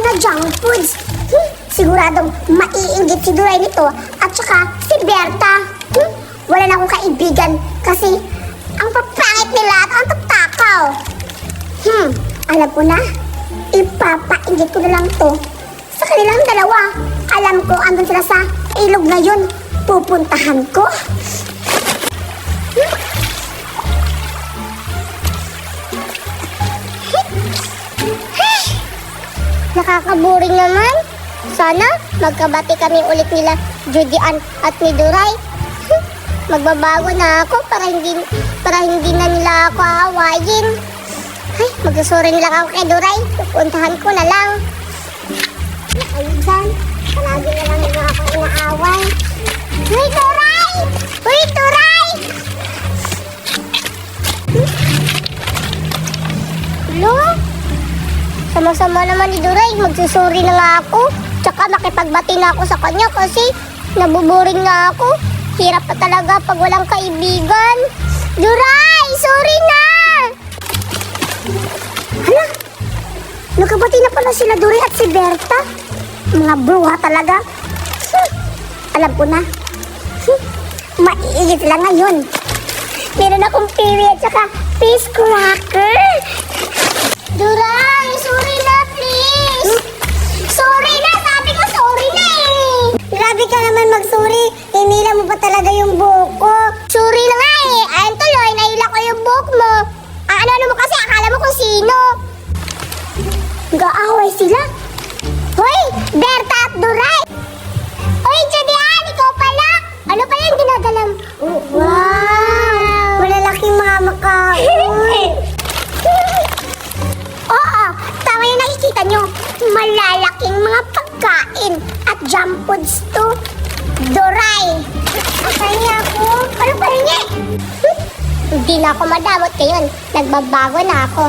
na junk foods. Siguradong maiinggit si Duray nito at saka si Berta. Wala na akong kaibigan kasi ang papangit nila at ang tatakaw. Alam ko na, ipapainggit ko na lang to sa kanilang dalawa. Alam ko andun sila sa ilog na yun. Pupuntahan ko. Nakakaboring naman. Sana magkabati kami ulit nila Judy Ann at ni Duray. Magbabago na ako para hindi na nila ako aawayin. Ay, magsusurin lang ako kay Duray. Pupuntahan ko na lang. Ayun dyan. Palagi na lang nila ako inaaway. Hoy, Duray! Hoy, Duray! Hello? Sama-sama naman ni Duray. Magsusuri na nga ako. Tsaka makipagbati na ako sa kanya kasi nabuboring na ako. Hirap pa talaga pag walang kaibigan. Duray! Sorry na! Hala! Nakabati na pala sila Duray at si Berta. Mga bruha talaga. Alam ko na. Maiigit lang ngayon. Meron akong piwi at saka fish cracker. Duray! Sorry na, please! Sorry na! Sabi ko sorry na eh! Grabe ka naman mag-sorry. Inila mo pa talaga yung buhok ko. Sorry na nga eh. Ayun tuloy, naila ko yung buhok mo. Ano mo kasi, akala mo kung sino. Nag-aaway sila. Hoy! Berta at Duray! Hoy, Judian! Ikaw pala! Ano pala yung ginagalam? Wow! Malalaking mga makaon. Oo, tama yung nakikita nyo. Malalaking mga pagkain at junk foods to. Duray! Pahingi ako. Ano pahingi? Hindi na ako madamot ngayon. Nagbabago na ako.